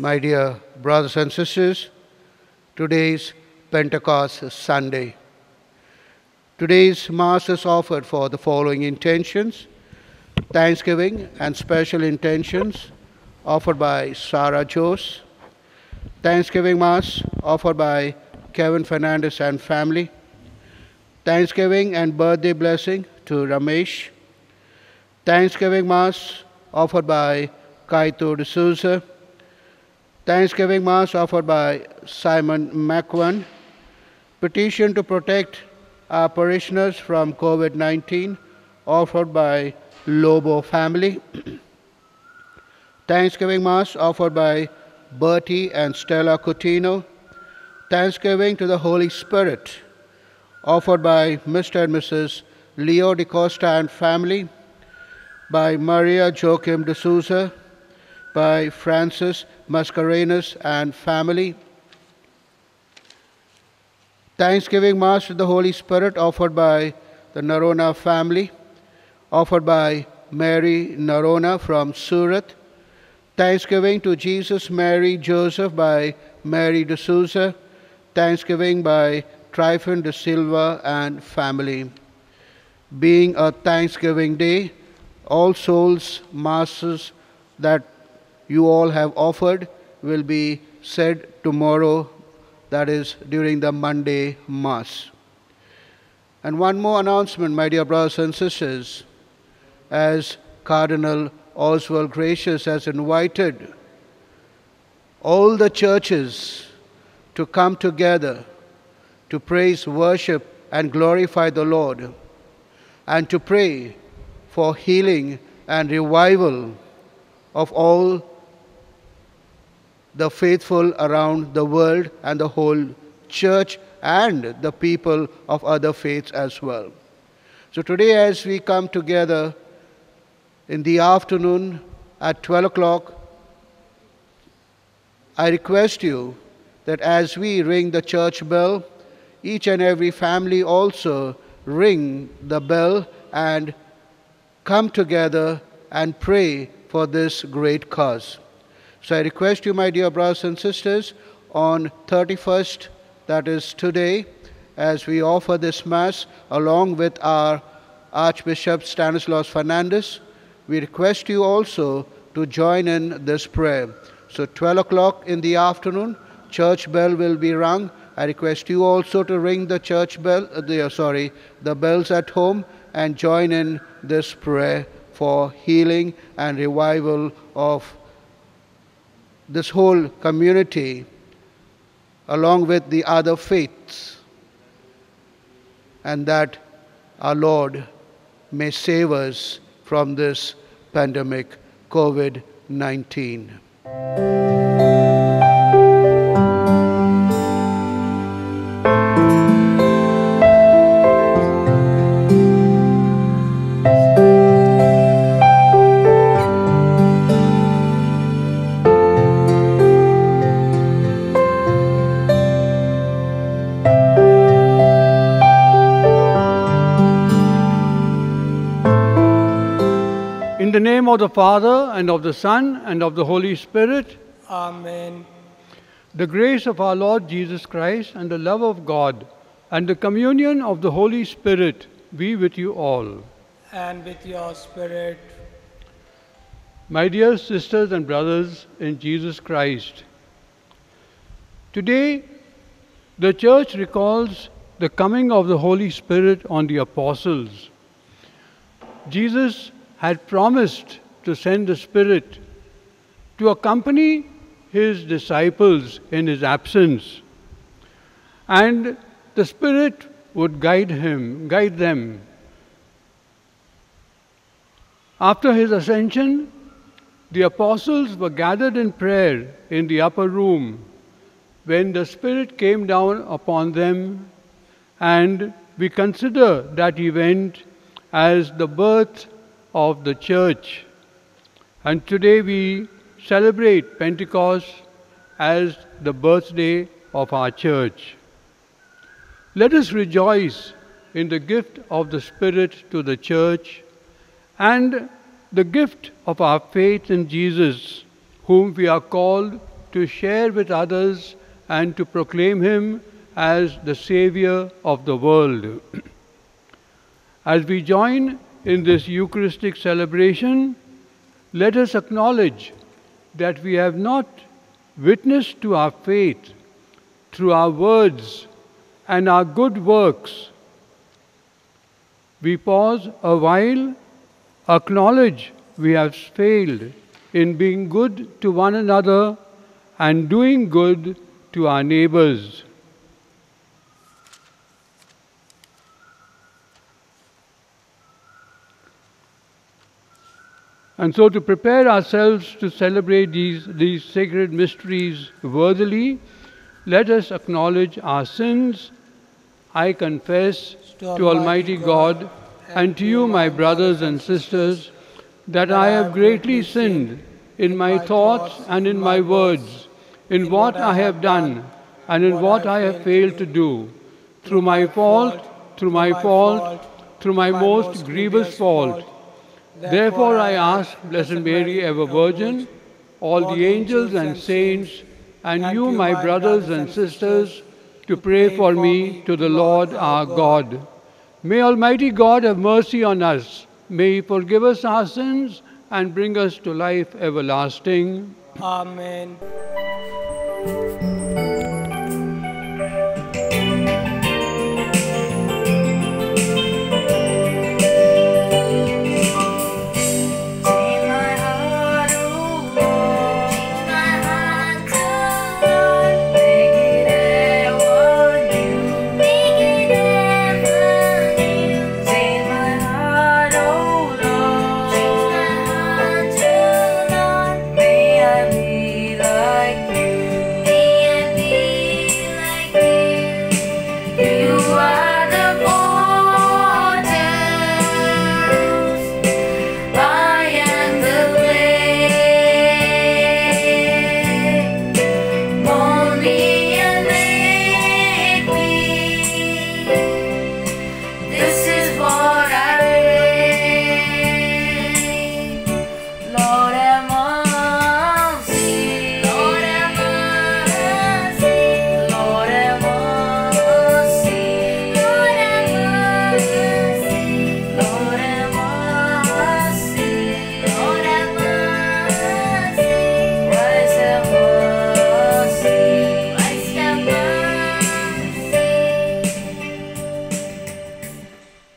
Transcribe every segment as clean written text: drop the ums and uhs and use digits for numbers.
My dear brothers and sisters, today's Pentecost Sunday. Today's Mass is offered for the following intentions: Thanksgiving and special intentions offered by Sarah Jose. Thanksgiving Mass offered by Kevin Fernandez and family. Thanksgiving and birthday blessing to Ramesh. Thanksgiving Mass offered by Kaito D'Souza. Thanksgiving Mass offered by Simon McWan. Petition to protect our parishioners from COVID-19 offered by Lobo family. Thanksgiving Mass offered by Bertie and Stella Coutinho. Thanksgiving to the Holy Spirit offered by Mr. and Mrs. Leo de Costa and family, by Maria Joachim D'Souza, by Francis Mascarenas and family. Thanksgiving Mass to the Holy Spirit offered by the Narona family, offered by Mary Narona from Surat. Thanksgiving to Jesus, Mary, Joseph by Mary D'Souza. Thanksgiving by Tryphon de Silva and family. Being a Thanksgiving Day, All Souls Masses that you all have offered will be said tomorrow, that is during the Monday Mass. And one more announcement, my dear brothers and sisters, as Cardinal Oswald Gracious has invited all the churches to come together to praise, worship, and glorify the Lord, and to pray for healing and revival of all the faithful around the world and the whole church and the people of other faiths as well. So today, as we come together in the afternoon at 12 o'clock, I request you that as we ring the church bell, each and every family also ring the bell and come together and pray for this great cause. So I request you, my dear brothers and sisters, on 31st, that is today, as we offer this Mass along with our Archbishop Stanislaus Fernandez, we request you also to join in this prayer. So 12 o'clock in the afternoon, church bell will be rung. I request you also to ring the church bell, the bells at home, and join in this prayer for healing and revival of this whole community along with the other faiths, and that our Lord may save us from this pandemic, COVID-19. In the name of the Father, and of the Son, and of the Holy Spirit. Amen. The grace of our Lord Jesus Christ, and the love of God, and the communion of the Holy Spirit be with you all. And with your spirit. My dear sisters and brothers in Jesus Christ, today the Church recalls the coming of the Holy Spirit on the apostles. Jesus had promised to send the Spirit to accompany his disciples in his absence, and the Spirit would guide them. After his ascension, the apostles were gathered in prayer in the upper room when the Spirit came down upon them, and we consider that event as the birth of the Church. And today we celebrate Pentecost as the birthday of our Church. Let us rejoice in the gift of the Spirit to the Church and the gift of our faith in Jesus, whom we are called to share with others and to proclaim Him as the Savior of the world. As we join in this Eucharistic celebration, let us acknowledge that we have not witnessed to our faith through our words and our good works. We pause a while, acknowledge we have failed in being good to one another and doing good to our neighbors. And so, to prepare ourselves to celebrate these sacred mysteries worthily, let us acknowledge our sins. I confess to Almighty God and to you, my brothers and sisters, that I have greatly sinned in my thoughts and in my words, in what I have done and in what I have failed to do, through my most grievous fault. Therefore I ask Blessed Mary, ever Virgin, all the angels and saints, and you, my brothers and sisters, to pray for me to the Lord our God. May Almighty God have mercy on us. May He forgive us our sins and bring us to life everlasting. Amen.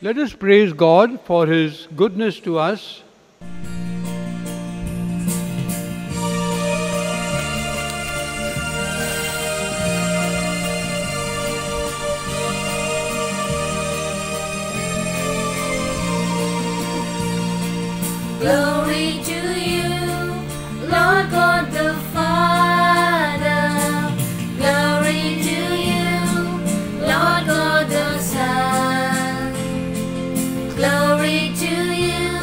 Let us praise God for His goodness to us. Glory to you, Lord God the Father. Glory to you, Lord God the Son. Glory to you,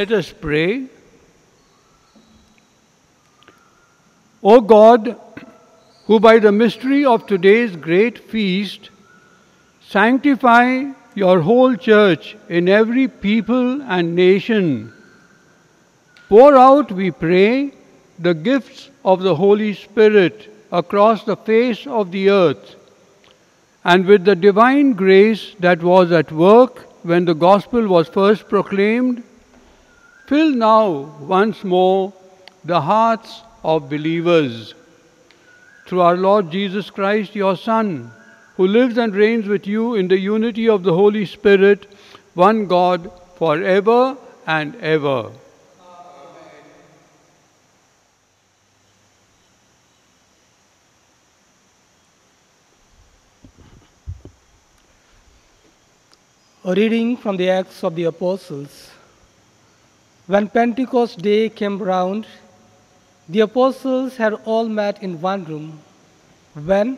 Let us pray. O God, who by the mystery of today's great feast sanctify your whole church in every people and nation, pour out, we pray, the gifts of the Holy Spirit across the face of the earth, and with the divine grace that was at work when the gospel was first proclaimed, fill now once more the hearts of believers. Through our Lord Jesus Christ, your Son, who lives and reigns with you in the unity of the Holy Spirit, one God, forever and ever. A reading from the Acts of the Apostles. When Pentecost Day came round, the apostles had all met in one room, when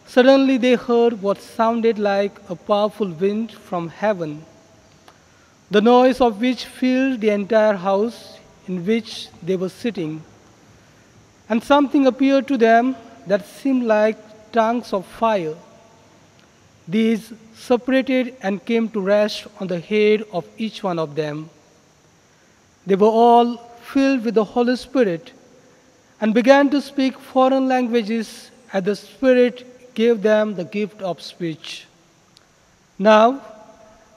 suddenly they heard what sounded like a powerful wind from heaven, the noise of which filled the entire house in which they were sitting. And something appeared to them that seemed like tongues of fire. These separated and came to rest on the head of each one of them. They were all filled with the Holy Spirit and began to speak foreign languages as the Spirit gave them the gift of speech. Now,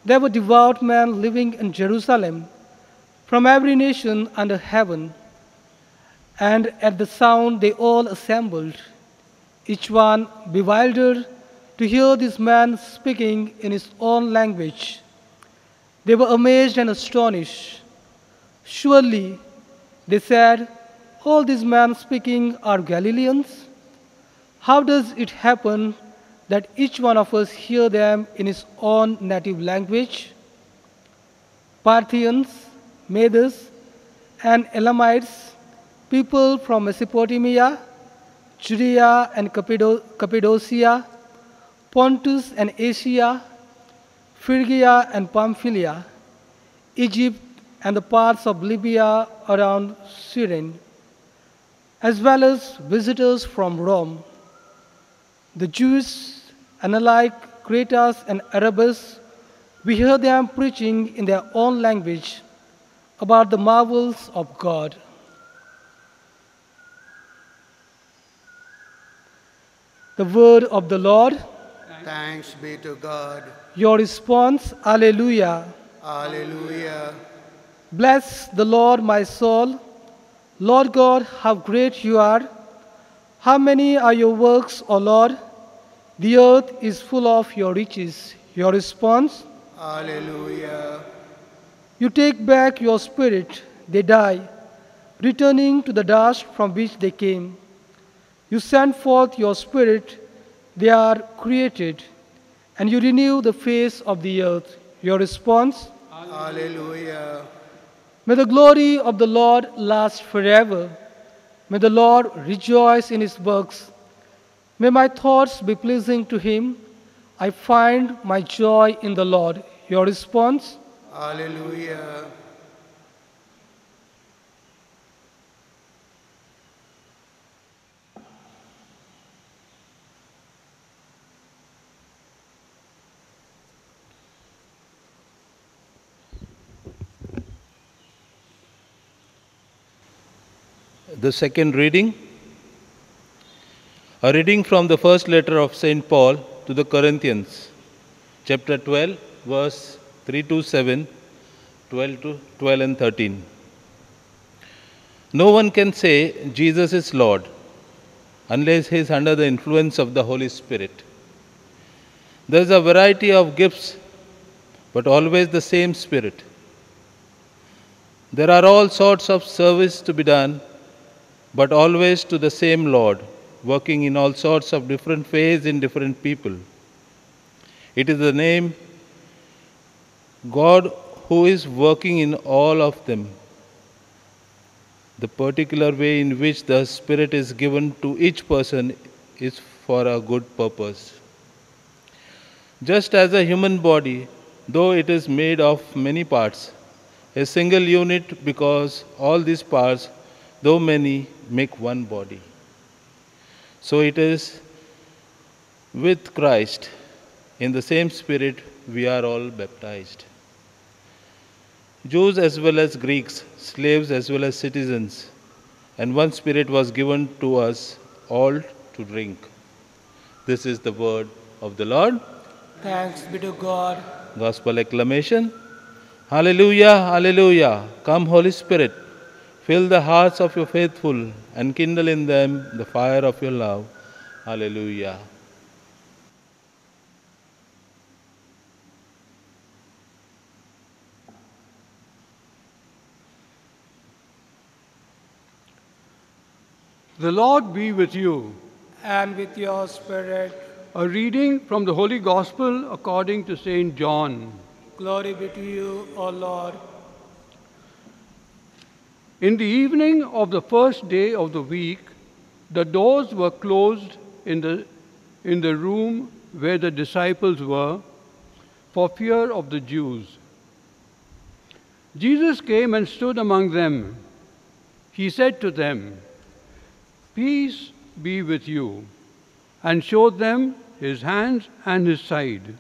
there were devout men living in Jerusalem from every nation under heaven, and at the sound they all assembled, each one bewildered to hear this man speaking in his own language. They were amazed and astonished. Surely, they said, all these men speaking are Galileans? How does it happen that each one of us hear them in his own native language? Parthians, Medes, and Elamites, people from Mesopotamia, Judea and Cappadocia, Pontus and Asia, Phrygia and Pamphylia, Egypt and the parts of Libya around Cyrene, as well as visitors from Rome. The Jews, and alike Cretans and Arabs, we hear them preaching in their own language about the marvels of God. The word of the Lord. Thanks be to God. Your response, Alleluia. Alleluia. Bless the Lord, my soul. Lord God, how great you are. How many are your works, O Lord? The earth is full of your riches. Your response? Alleluia. You take back your spirit, they die, returning to the dust from which they came. You send forth your spirit, they are created, and you renew the face of the earth. Your response? Alleluia. May the glory of the Lord last forever. May the Lord rejoice in his works. May my thoughts be pleasing to him. I find my joy in the Lord. Your response? Alleluia. The second reading, a reading from the first letter of St. Paul to the Corinthians, chapter 12, verse 3 to 7, 12 to 12 and 13. No one can say Jesus is Lord unless he is under the influence of the Holy Spirit. There is a variety of gifts, but always the same Spirit. There are all sorts of service to be done, but always to the same Lord, working in all sorts of different ways in different people. It is the name God who is working in all of them. The particular way in which the Spirit is given to each person is for a good purpose. Just as a human body, though it is made of many parts, a single unit, because all these parts, though many, make one body. So it is with Christ, in the same Spirit, we are all baptized. Jews as well as Greeks, slaves as well as citizens, and one Spirit was given to us all to drink. This is the word of the Lord. Thanks be to God. Gospel acclamation. Hallelujah, hallelujah. Come, Holy Spirit, fill the hearts of your faithful and kindle in them the fire of your love. Hallelujah. The Lord be with you. And with your spirit, A reading from the Holy Gospel according to St. John. glory be to you, O Lord. In the evening of the first day of the week, the doors were closed in the room where the disciples were, for fear of the Jews. Jesus came and stood among them. He said to them, "Peace be with you," and showed them his hands and his side.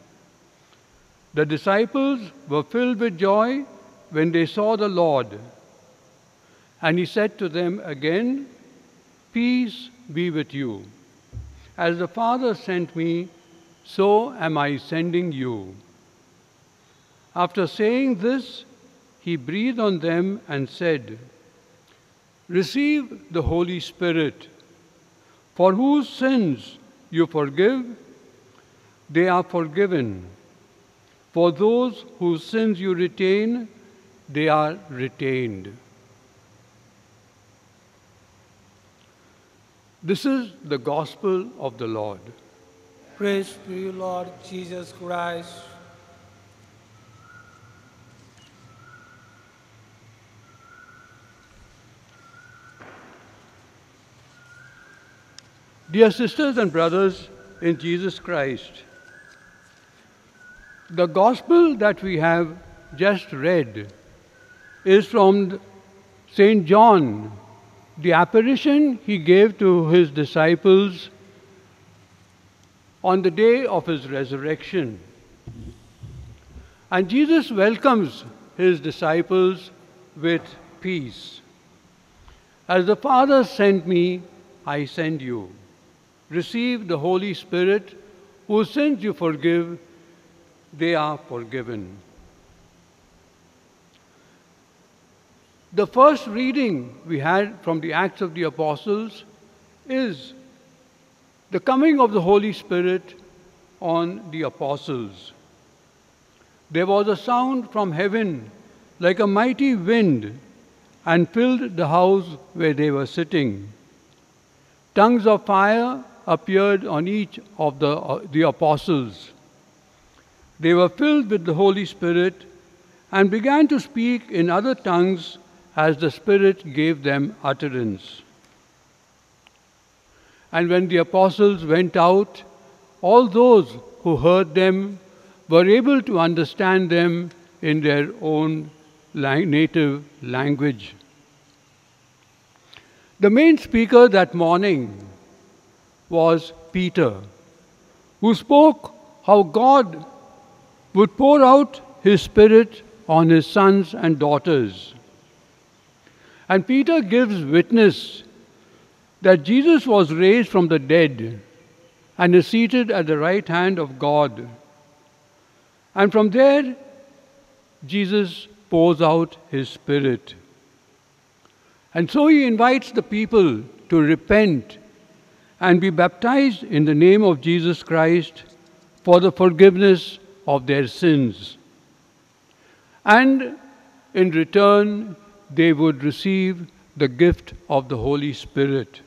The disciples were filled with joy when they saw the Lord. And he said to them again, "Peace be with you. As the Father sent me, so am I sending you." After saying this, he breathed on them and said, "Receive the Holy Spirit. For whose sins you forgive, they are forgiven. For those whose sins you retain, they are retained." This is the gospel of the Lord. Praise to you, Lord Jesus Christ. Dear sisters and brothers in Jesus Christ, the gospel that we have just read is from St. John, the apparition he gave to his disciples on the day of his resurrection. And Jesus welcomes his disciples with peace. "As the Father sent me, I send you. Receive the Holy Spirit, whose sins you forgive, they are forgiven." The first reading we had from the Acts of the Apostles is the coming of the Holy Spirit on the apostles. There was a sound from heaven like a mighty wind and filled the house where they were sitting. Tongues of fire appeared on each of the apostles. They were filled with the Holy Spirit and began to speak in other tongues as the Spirit gave them utterance. And when the apostles went out, all those who heard them were able to understand them in their own native language. The main speaker that morning was Peter, who spoke how God would pour out his Spirit on his sons and daughters. And Peter gives witness that Jesus was raised from the dead and is seated at the right hand of God. And from there, Jesus pours out his Spirit. And so he invites the people to repent and be baptized in the name of Jesus Christ for the forgiveness of their sins. And in return, they would receive the gift of the Holy Spirit.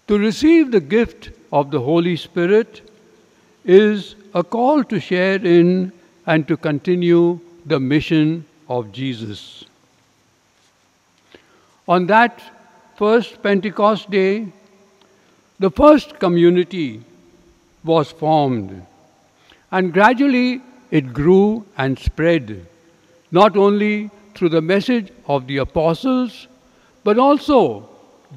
To receive the gift of the Holy Spirit is a call to share in and to continue the mission of Jesus. On that first Pentecost day, the first community was formed, and gradually it grew and spread not only through the message of the apostles, but also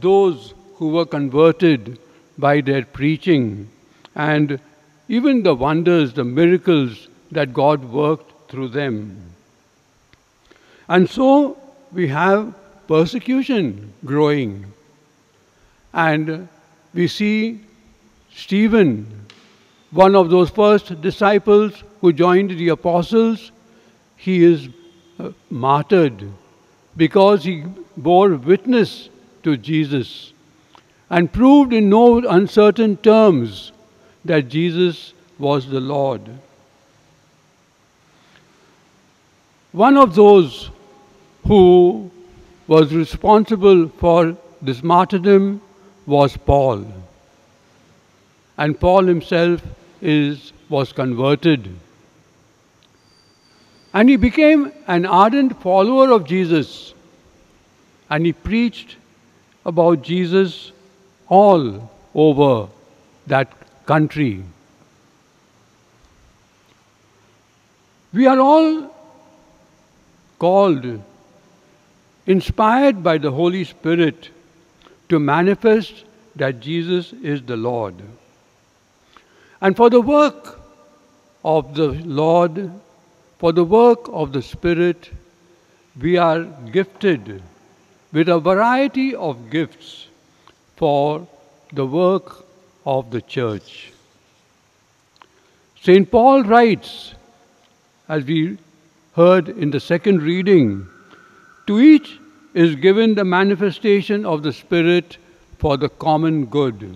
those who were converted by their preaching, and even the wonders, the miracles that God worked through them. And so we have persecution growing. And we see Stephen, one of those first disciples who joined the apostles, he is martyred because he bore witness to Jesus and proved in no uncertain terms that Jesus was the Lord. One of those who was responsible for this martyrdom was Paul. And Paul himself was converted. And he became an ardent follower of Jesus. And he preached about Jesus all over that country. We are all called, inspired by the Holy Spirit, to manifest that Jesus is the Lord. And for the work of the Lord, for the work of the Spirit, we are gifted with a variety of gifts for the work of the church. St. Paul writes, as we heard in the second reading, to each is given the manifestation of the Spirit for the common good.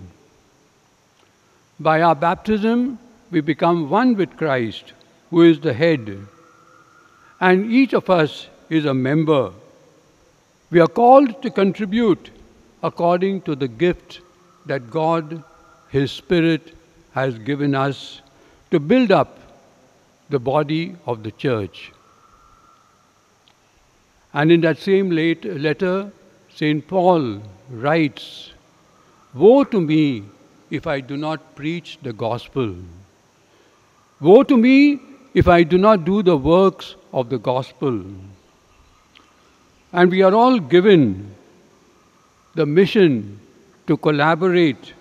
By our baptism, we become one with Christ, who is the head, and each of us is a member. We are called to contribute according to the gift that God, His Spirit, has given us to build up the body of the church. And in that same letter, St. Paul writes, "Woe to me if I do not preach the gospel. Woe to me if I do not do the works of the gospel." And we are all given the mission to collaborate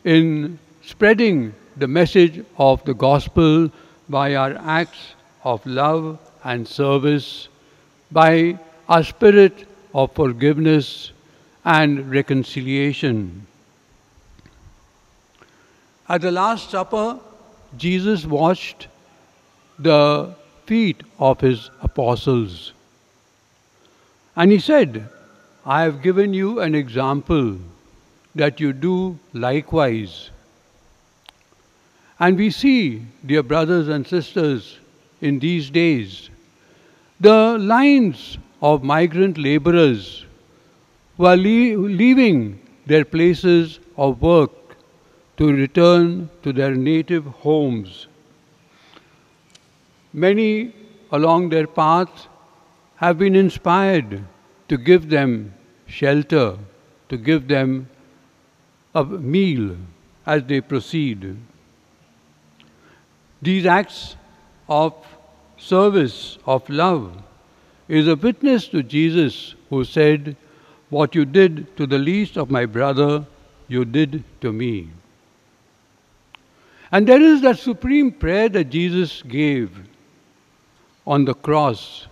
in spreading the message of the gospel by our acts of love and service, by our spirit of forgiveness and reconciliation. At the Last Supper, Jesus washed the feet of His apostles. And He said, "I have given you an example that you do likewise." And we see, dear brothers and sisters, in these days, the lines of migrant laborers who are leaving their places of work to return to their native homes. Many along their path have been inspired to give them shelter, to give them a meal as they proceed. These acts of service, of love, is a witness to Jesus, who said, "What you did to the least of my brother, you did to me." And there is that supreme prayer that Jesus gave on the cross: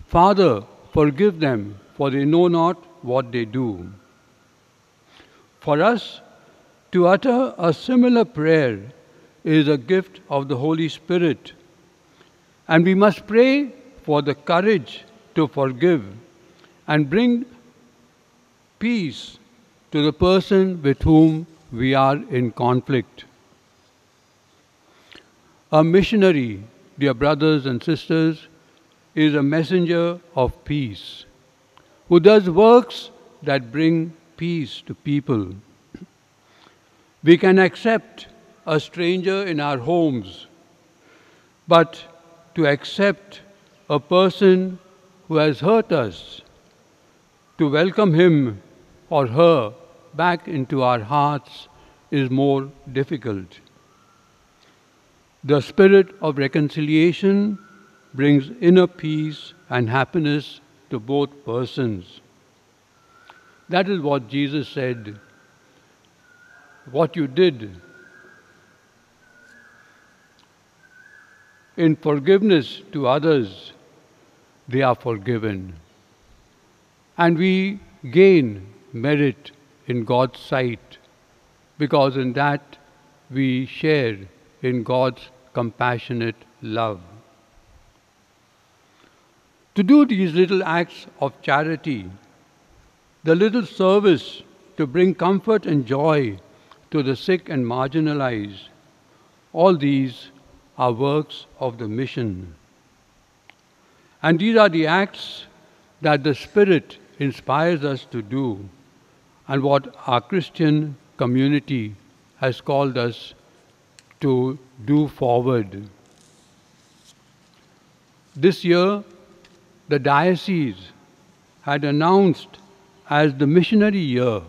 "Father, forgive them, for they know not what they do." For us to utter a similar prayer is a gift of the Holy Spirit. And we must pray for the courage to forgive and bring peace to the person with whom we are in conflict. A missionary, dear brothers and sisters, is a messenger of peace, who does works that bring peace to people. We can accept a stranger in our homes, but to accept a person who has hurt us, to welcome him or her back into our hearts, is more difficult. The spirit of reconciliation brings inner peace and happiness to both persons. That is what Jesus said. What you did in forgiveness to others, they are forgiven. And we gain merit in God's sight, because in that we share in God's compassionate love. To do these little acts of charity, the little service to bring comfort and joy to the sick and marginalized, all these are works of the mission. And these are the acts that the Spirit inspires us to do, and what our Christian community has called us to do forward. This year, the diocese had announced as the missionary year,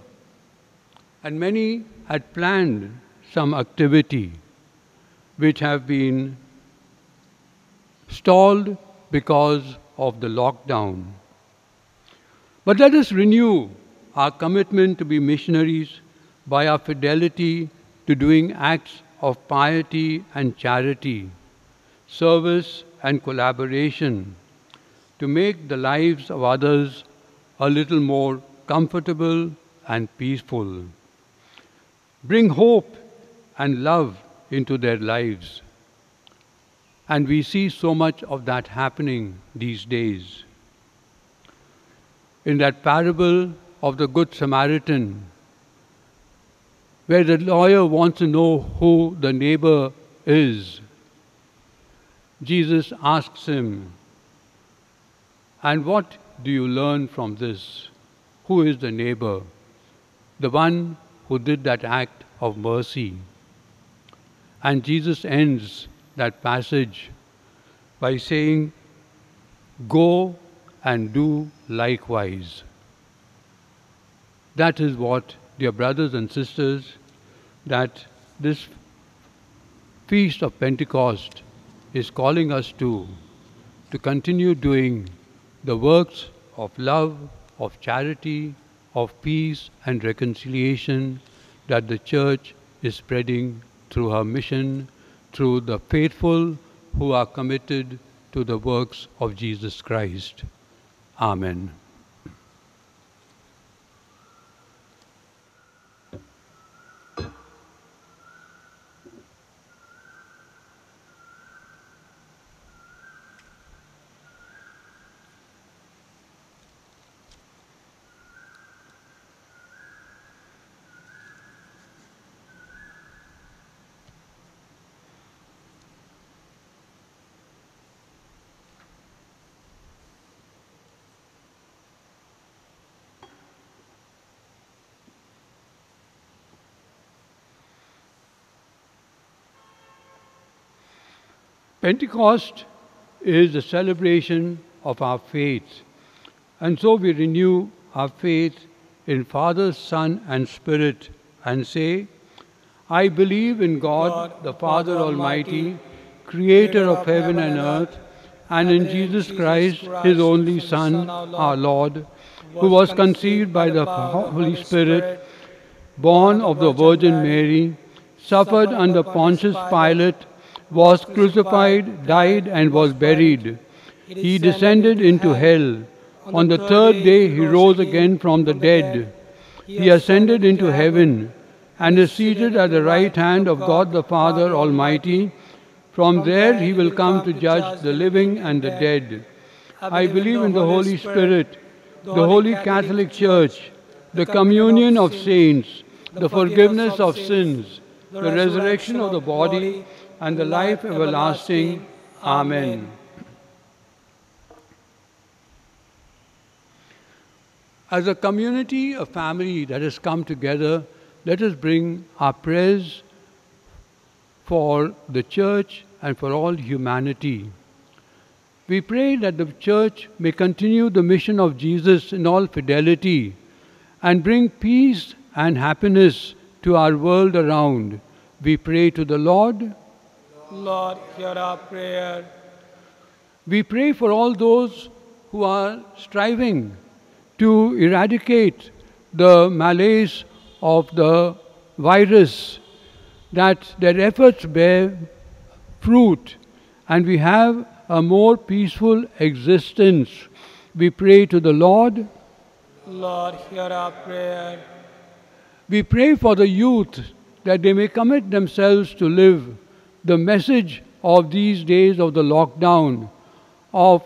and many had planned some activity which have been stalled because of the lockdown. But let us renew our commitment to be missionaries by our fidelity to doing acts of piety and charity, service and collaboration, to make the lives of others a little more comfortable and peaceful. Bring hope and love into their lives. And we see so much of that happening these days. In that parable of the Good Samaritan, where the lawyer wants to know who the neighbor is, Jesus asks him, "And what do you learn from this? Who is the neighbor?" The one who did that act of mercy. And Jesus ends that passage by saying, "Go and do likewise." That is what, dear brothers and sisters, that this Feast of Pentecost is calling us to continue doing the works of love, of charity, of peace and reconciliation that the Church is spreading through her mission, through the faithful who are committed to the works of Jesus Christ. Amen. Pentecost is the celebration of our faith, and so we renew our faith in Father, Son, and Spirit and say, "I believe in God, the Father Almighty, creator of heaven and earth, and in Jesus Christ, His only Son, our Lord, who was conceived by the Holy Spirit, born of the Virgin Mary, suffered under Pontius Pilate, was crucified, died, and was buried. He descended into hell. On the third day he rose again from the dead. He ascended into heaven and is seated at the right hand of God the Father Almighty. From there he will come to judge the living and the dead. I believe in the Holy Spirit, the Holy Catholic Church, the communion of saints, the forgiveness of sins, the resurrection of the body, and the life everlasting. Amen. As a community, a family that has come together, let us bring our prayers for the Church and for all humanity. We pray that the Church may continue the mission of Jesus in all fidelity and bring peace and happiness to our world around. We pray to the Lord. Lord, hear our prayer. We pray for all those who are striving to eradicate the malaise of the virus, that their efforts bear fruit and we have a more peaceful existence. We pray to the Lord. Lord, hear our prayer. We pray for the youth that they may commit themselves to live the message of these days of the lockdown, of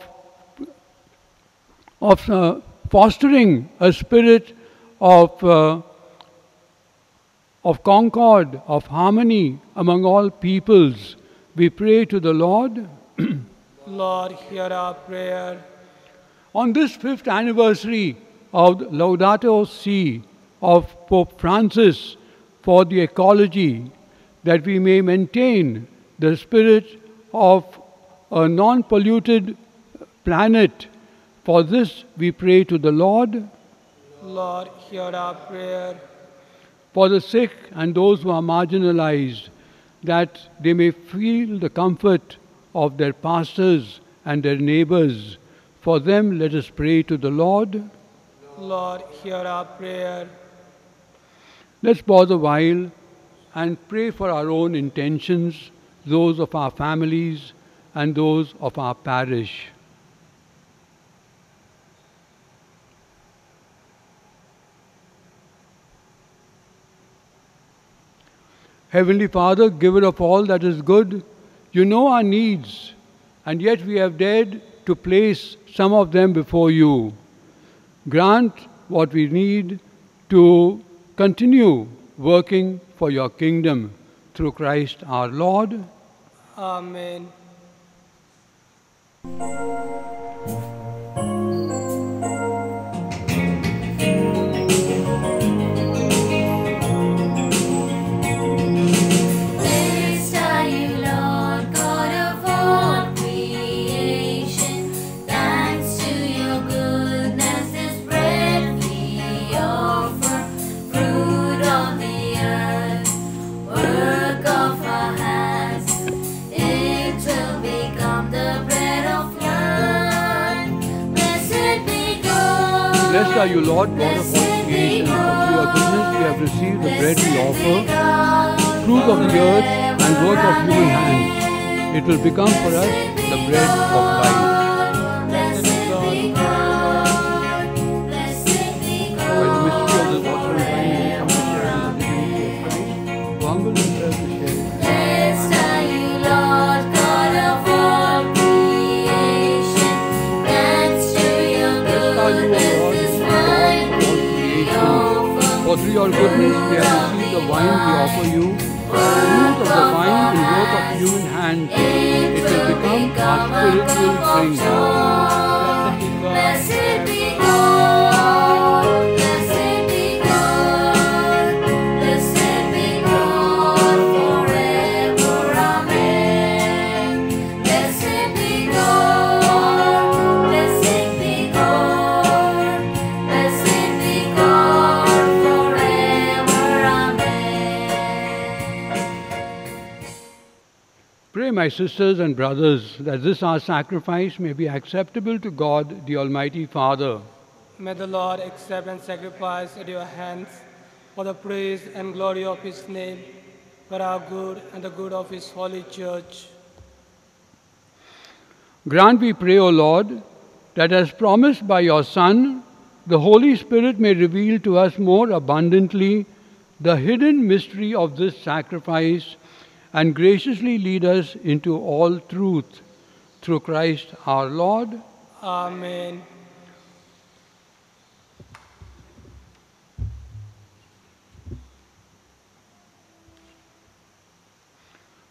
fostering a spirit of concord, of harmony among all peoples. We pray to the Lord. Lord, hear our prayer. On this 5th anniversary of Laudato Si of Pope Francis for the ecology, that we may maintain the spirit of a non-polluted planet. For this we pray to the Lord. Lord, hear our prayer. For the sick and those who are marginalized, that they may feel the comfort of their pastors and their neighbors. For them let us pray to the Lord. Lord, hear our prayer. Let's pause a while and pray for our own intentions, those of our families and those of our parish. Heavenly Father, giver of all that is good, you know our needs, and yet we have dared to place some of them before you. Grant what we need to continue working for your kingdom through Christ our Lord. Amen. Blessed are you, Lord God of all creation. Thanks to your goodness, this bread we offer, fruit of the earth, work of our hands. It will become the bread of life. Blessed be God. Blessed are you, Lord God of all creation, and for your goodness we have received the bread we offer, fruit of the earth and work of human hands. It will become for us the bread of life. Blessed be God. Blessed be By the God. mystery of the water and wine, we come to share in the divinity of Christ, who humbled himself to share it. Blessed are you, Lord God of all creation. Thanks to your Blessed are you, O goodness, Lord, this God of wine all we creation. offer. For through your goodness we have received the wine we offer you, fruit of the vine and work of human hands. It will become our spiritual drink. Blessed be God. Blessed be God. Blessed be God forever. Amen. Blessed be God. Blessed be God. Blessed be God forever. Amen. Pray, my sisters and brothers, that this our sacrifice may be acceptable to God, the Almighty Father. May the Lord accept and sacrifice at your hands for the praise and glory of his name, for our good and the good of his holy church. Grant, we pray, O Lord, that as promised by your Son, the Holy Spirit may reveal to us more abundantly the hidden mystery of this sacrifice and graciously lead us into all truth. Through Christ our Lord. Amen.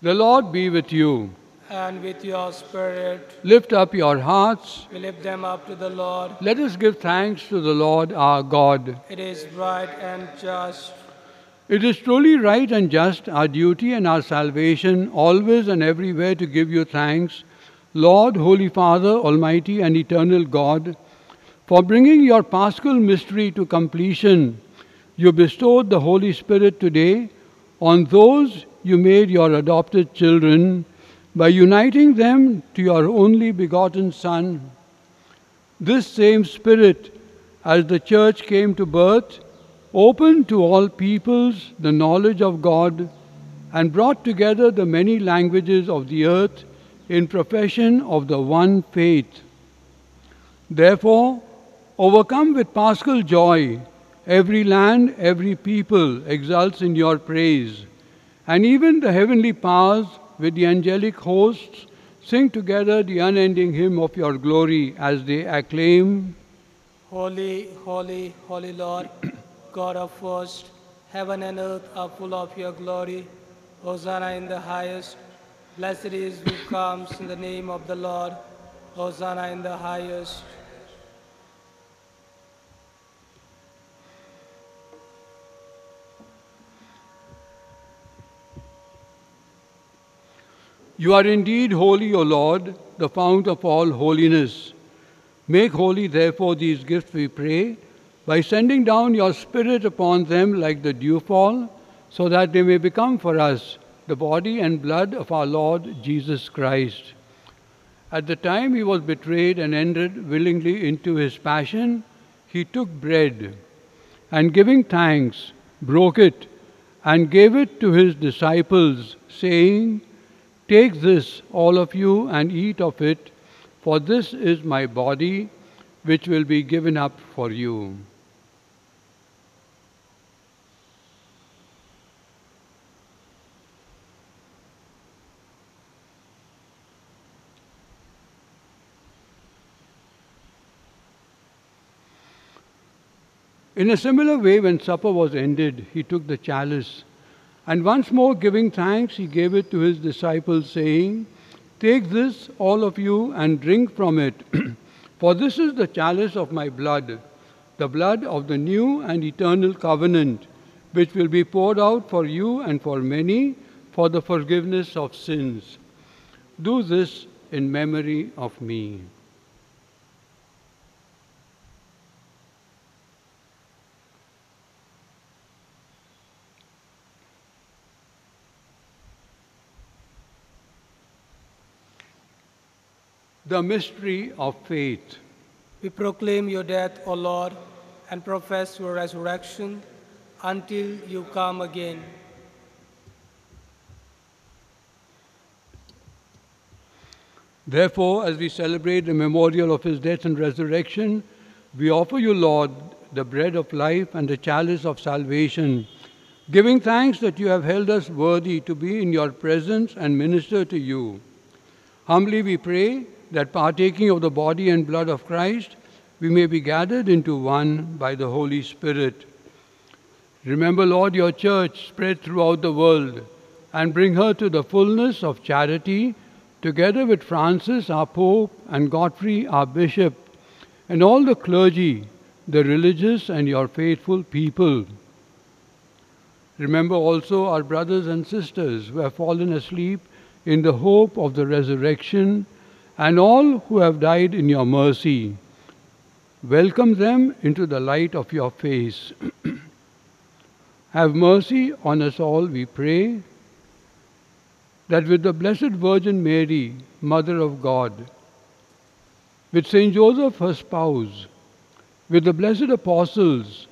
The Lord be with you. And with your spirit, Lift up your hearts. we lift them up to the Lord. Let us give thanks to the Lord our God. It is right and just. It is truly right and just, our duty and our salvation, always and everywhere to give you thanks, Lord, Holy Father, Almighty and Eternal God, for bringing your Paschal mystery to completion. You bestowed the Holy Spirit today on those you made your adopted children. by uniting them to your only begotten Son. This same Spirit, as the Church came to birth, opened to all peoples the knowledge of God and brought together the many languages of the earth in profession of the one faith. Therefore, overcome with paschal joy, every land, every people exults in your praise, and even the heavenly powers with the angelic hosts sing together the unending hymn of your glory as they acclaim, Holy, holy, holy Lord, God of hosts, heaven and earth are full of your glory. Hosanna in the highest. Blessed is who comes in the name of the Lord. Hosanna in the highest. You are indeed holy, O Lord, the fount of all holiness. Make holy, therefore, these gifts, we pray, by sending down your Spirit upon them like the dewfall, so that they may become for us the body and blood of our Lord Jesus Christ. At the time he was betrayed and entered willingly into his passion, he took bread, and giving thanks, broke it, and gave it to his disciples, saying, Take this, all of you, and eat of it, for this is my body, which will be given up for you. In a similar way, when supper was ended, he took the chalice, and once more giving thanks, he gave it to his disciples, saying, Take this, all of you, and drink from it, for this is the chalice of my blood, the blood of the new and eternal covenant, which will be poured out for you and for many for the forgiveness of sins. Do this in memory of me. The mystery of faith. We proclaim your death, O Lord, and profess your resurrection until you come again. Therefore, as we celebrate the memorial of his death and resurrection, we offer you, Lord, the bread of life and the chalice of salvation, giving thanks that you have held us worthy to be in your presence and minister to you. Humbly we pray that partaking of the body and blood of Christ, we may be gathered into one by the Holy Spirit. Remember, Lord, your church spread throughout the world, and bring her to the fullness of charity, together with Francis, our Pope, and Godfrey, our Bishop, and all the clergy, the religious, and your faithful people. Remember also our brothers and sisters who have fallen asleep in the hope of the resurrection, and all who have died in your mercy. Welcome them into the light of your face. Have mercy on us all, we pray, that with the Blessed Virgin Mary, Mother of God, with Saint Joseph, her spouse, with the blessed apostles,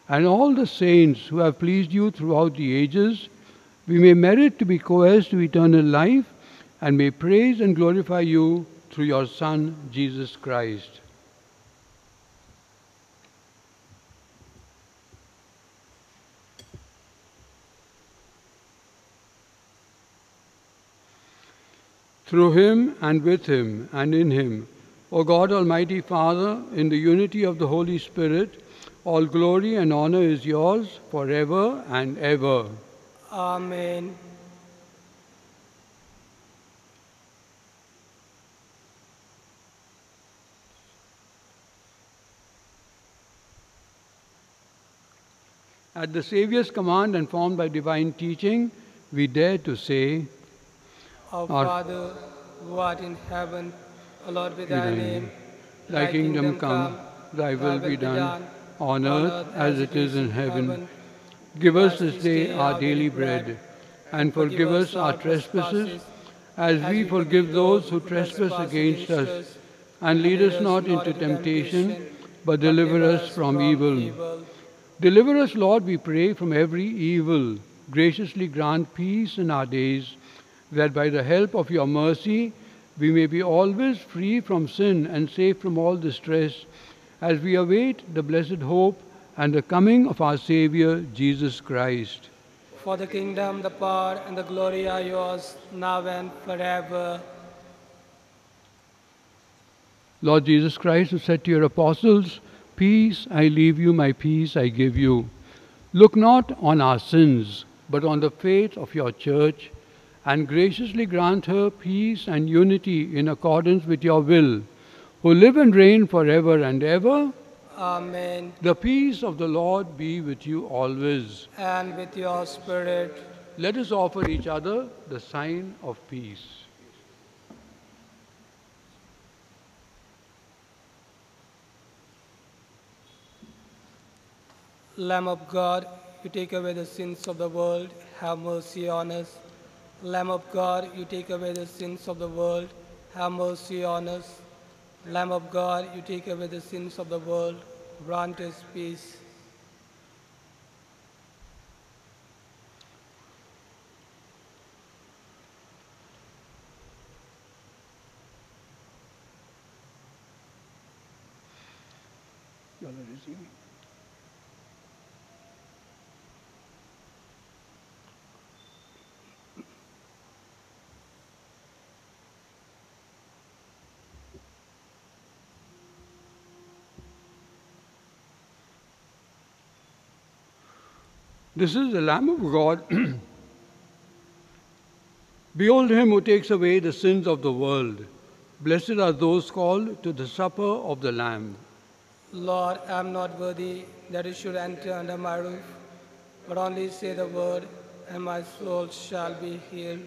and all the saints who have pleased you throughout the ages, we may merit to be co-heirs to eternal life, and may praise and glorify you through your Son, Jesus Christ. Through him, and with him, and in him, O God, Almighty Father, in the unity of the Holy Spirit, all glory and honor is yours forever and ever. Amen. At the Saviour's command and formed by divine teaching, we dare to say, Our Our Father, who art in heaven, hallowed be thy name. Thy kingdom come, thy will be done, on earth as it is in heaven. Give us this day our daily bread, and forgive us our trespasses, as we forgive those who trespass against us. And lead us not into temptation, but deliver us from evil. Deliver us, Lord, we pray, from every evil. Graciously grant peace in our days, that by the help of your mercy we may be always free from sin and safe from all distress, as we await the blessed hope and the coming of our Savior, Jesus Christ. For the kingdom, the power, and the glory are yours, now and forever. Lord Jesus Christ, who said to your apostles, "Peace I leave you, my peace I give you," look not on our sins, but on the faith of your church, and graciously grant her peace and unity in accordance with your will, who live and reign forever and ever. Amen. The peace of the Lord be with you always. And with your spirit. Let us offer each other the sign of peace. Lamb of God, you take away the sins of the world, have mercy on us. Lamb of God, you take away the sins of the world, have mercy on us. Lamb of God, you take away the sins of the world, grant us peace. This is the Lamb of God. Behold him who takes away the sins of the world. Blessed are those called to the supper of the Lamb. Lord, I am not worthy that you should enter under my roof, but only say the word, and my soul shall be healed.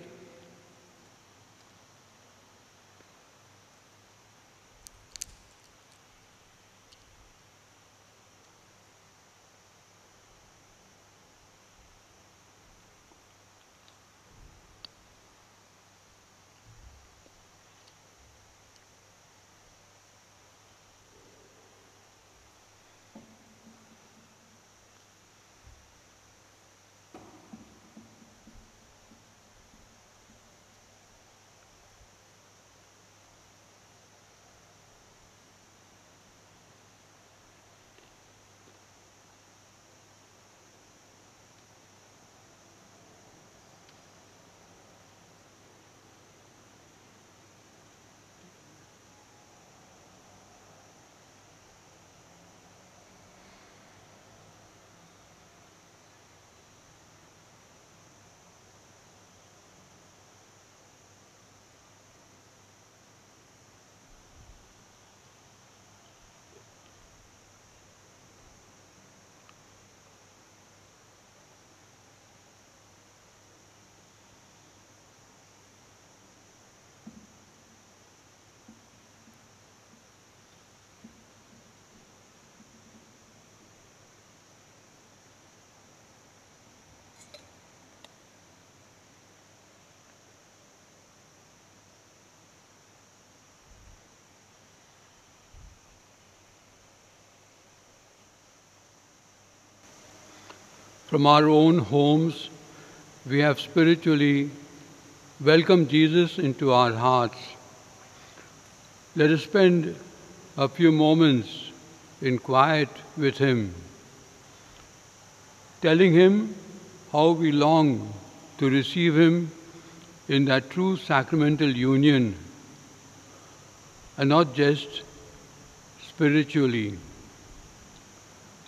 From our own homes, we have spiritually welcomed Jesus into our hearts. Let us spend a few moments in quiet with him, telling him how we long to receive him in that true sacramental union, and not just spiritually.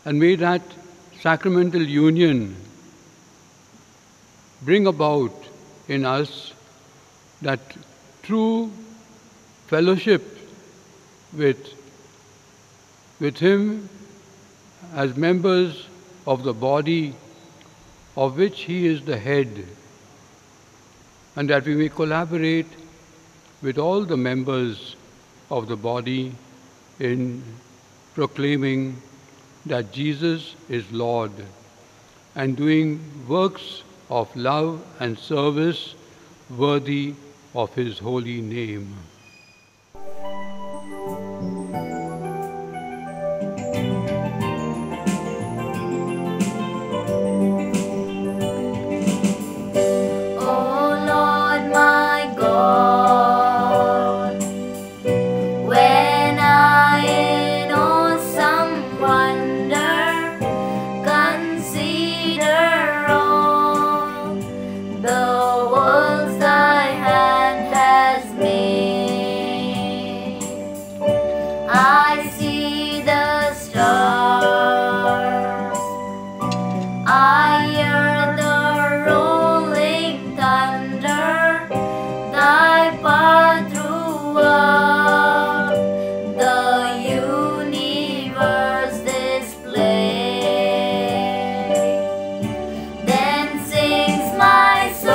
And may that sacramental union bring about in us that true fellowship with him as members of the body of which he is the head, and that we may collaborate with all the members of the body in proclaiming that Jesus is Lord, and doing works of love and service worthy of His holy name. O Lord my God, when I in awesome wonder consider all the worlds thy hand has made, I see the stars, I hear the rolling thunder, thy power throughout the universe display. Then sings my soul,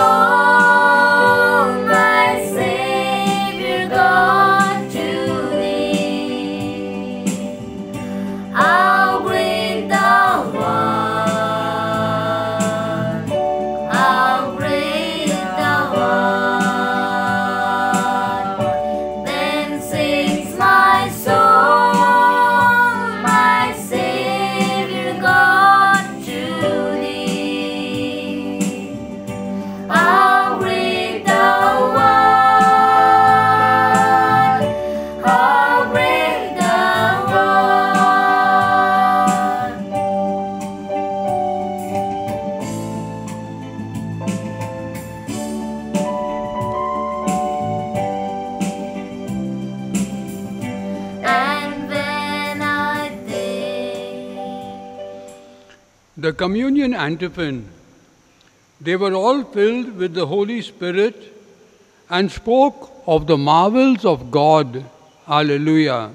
my Savior God, to thee. How great thou art, how great thou art. Then sings my soul, my Savior God, to thee. How great thou art, how great thou art. And when I think The communion antiphon. They were all filled with the Holy Spirit and spoke of the marvels of God. Alleluia.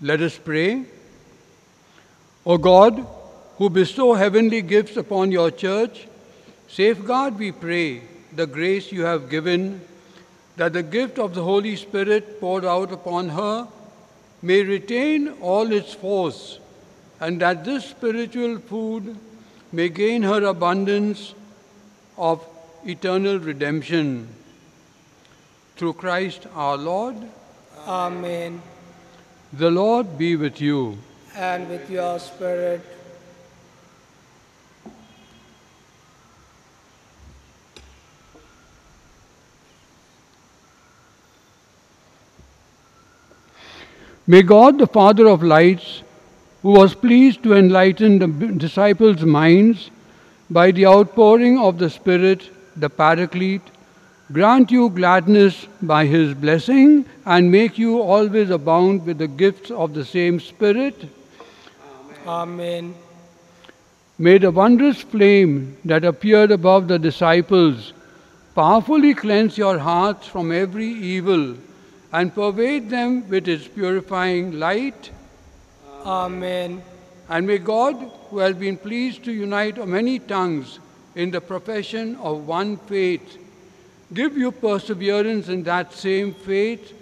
Let us pray. O God, who bestow heavenly gifts upon your church, safeguard, we pray, the grace you have given, that the gift of the Holy Spirit poured out upon her may retain all its force, and that this spiritual food may gain her abundance of eternal redemption. Through Christ our Lord, Amen. the Lord be with you. And with your spirit. May God, the Father of lights, who was pleased to enlighten the disciples' minds by the outpouring of the Spirit, the Paraclete, grant you gladness by His blessing and make you always abound with the gifts of the same Spirit. Amen. May the wondrous flame that appeared above the disciples powerfully cleanse your hearts from every evil and pervade them with its purifying light. Amen. And may God, who has been pleased to unite many tongues in the profession of one faith, give you perseverance in that same faith,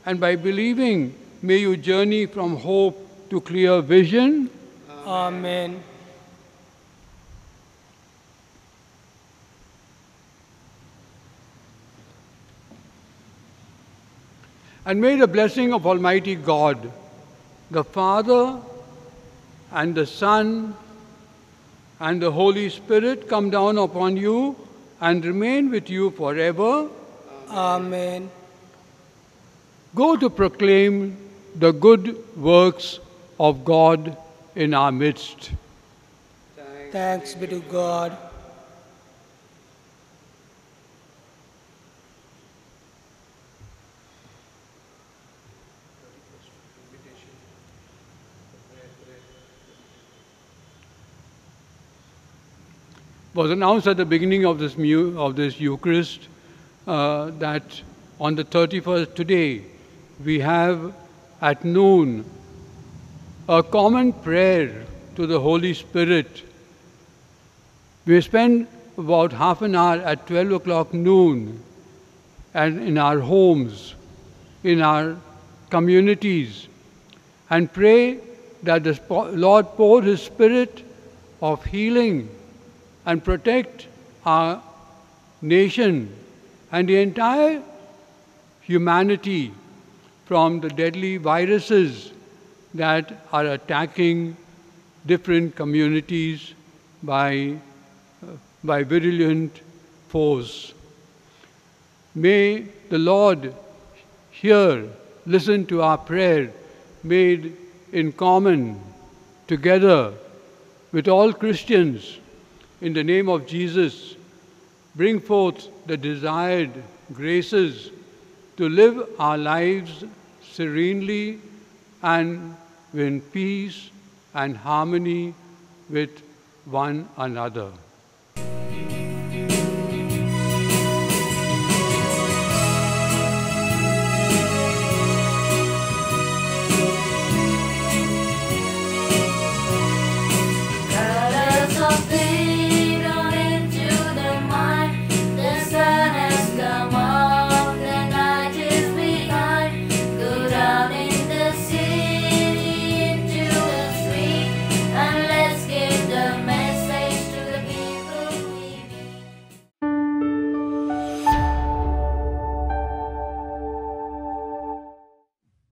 and by believing, may you journey from hope to clear vision. Amen. And may the blessing of Almighty God, the Father and the Son and the Holy Spirit come down upon you and remain with you forever. Amen. Go to proclaim the good works of God in our midst. Thanks be to God. Was announced at the beginning of this Eucharist that on the 31st today we have at noon a common prayer to the Holy Spirit. We spend about half an hour at 12 o'clock noon and in our homes, in our communities, and pray that the Lord pour His Spirit of healing and protect our nation and the entire humanity from the deadly viruses that are attacking different communities by virulent foes. May the Lord hear, listen to our prayer made in common together with all Christians in the name of Jesus, bring forth the desired graces to live our lives serenely and in peace and harmony with one another.